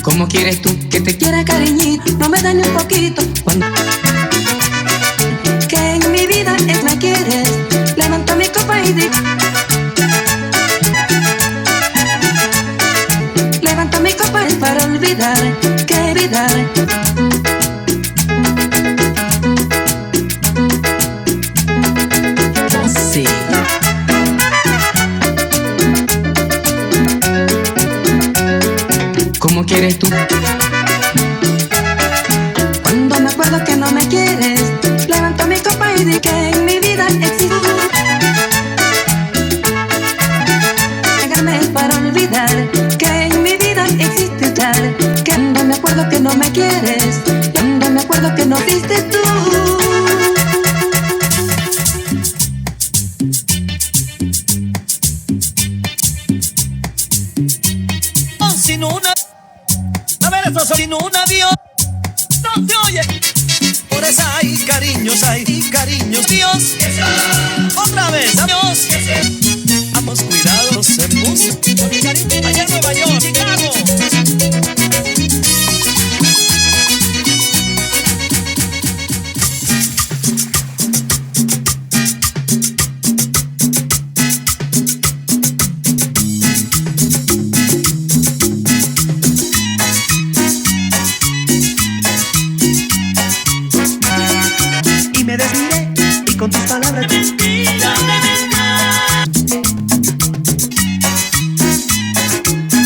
¿Cómo quieres tú que te quiera, cariñito? No me dañes un poquito. Cuando que en mi vida es me quieres, levanto mi copa y digo, levanto mi copa para olvidar, que olvidar. Sí. ¿Cómo quieres tú? Cuando me acuerdo que no me quieres, levanto mi copa y digo que en mi vida existe. Hágame para olvidar que en mi vida existe tal. Que cuando me acuerdo que no me quieres, cuando me acuerdo que no fuiste tú. Sin una, a ver eso, sin un avión no se oye. Por eso hay cariños míos. Otra vez, adiós. Vamos, cuidados en bus. Allá en Nueva York, Chicago. Con tus palabras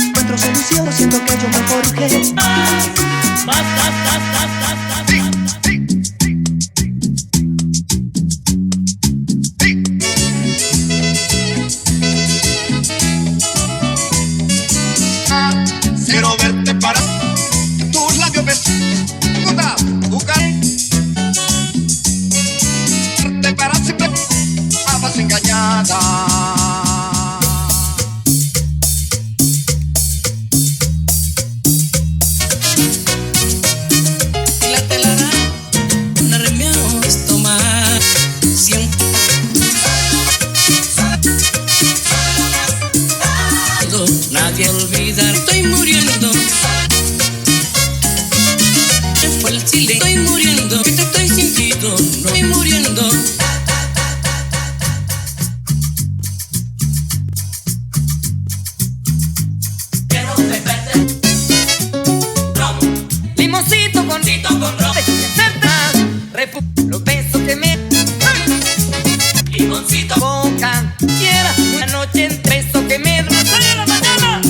encuentro solución, siento que yo me forjé. Quiero verte para tus labios buscar para siempre, amas engañada. Y la telara, una remeos tomar siempre. Nadie olvidar, estoy muriendo. Fue el silencio, estoy muriendo. Que te estoy sintiendo, no estoy muriendo. Limoncito con ron, los besos que me limoncito boca quiera una noche en besos que me da de la mañana.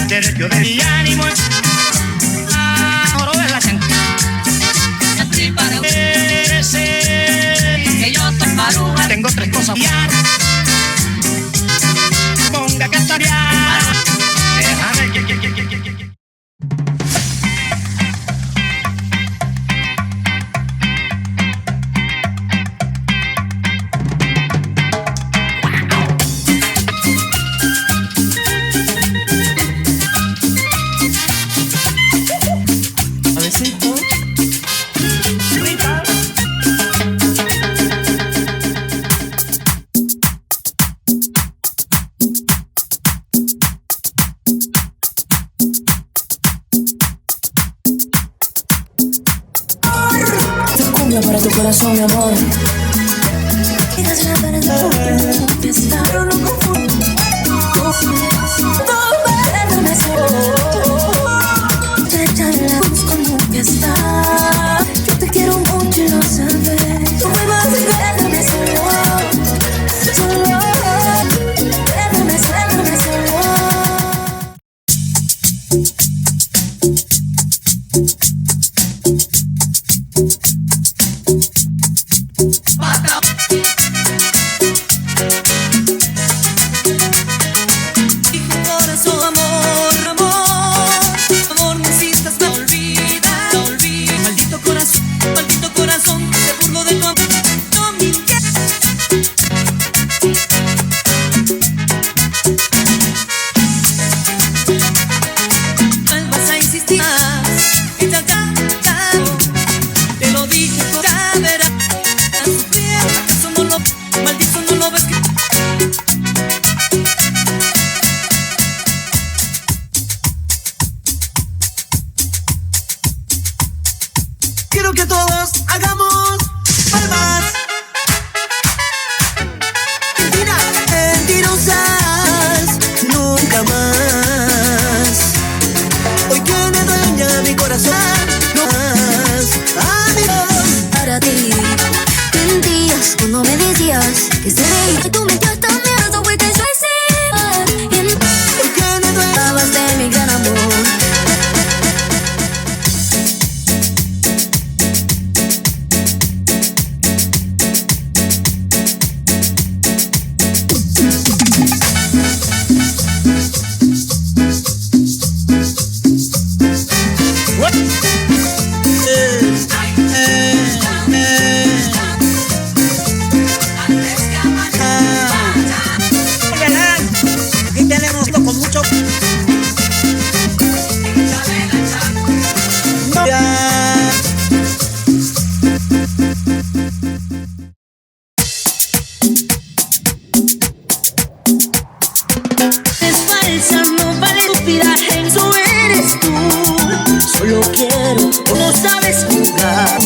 Derecho de mi ánimo oro es la chanca que yo soy maruja. Tengo tres cosas ponga a cantarear. Déjame que. cambio para tu corazón, mi amor. Tienes la cara de fiesta, pero no confundo. Volverme solo. Te echaré la luz como fiesta. Yo te quiero mucho y lo sabes. No me vas a dejarme solo. Solo. Déjame solo. Quiero que todos hagamos palmas. Mentiras, mentirosas, nunca más. Hoy tiene dueña mi corazón, no más. Amigos, para ti, mentías cuando me decías que se reía y tú mentías también. So we can try it. hoy tiene dueña. Hablabas de mi gran amor. Aquí tenemos con mucho. Es falsa, no vale estúpida, eso eres tú. Solo quiero, no sabes jugar.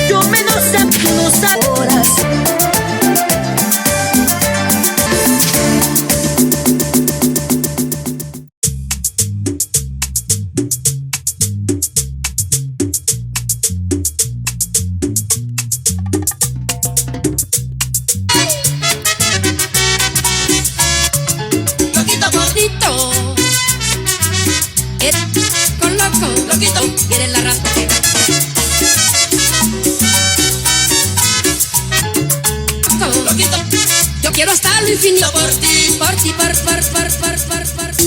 Yo menos sé, tú no sabes. Loquito gordito, eres con loco, loquito, eres la rata. Loquito, yo quiero hasta lo infinito por ti, por ti, por ti.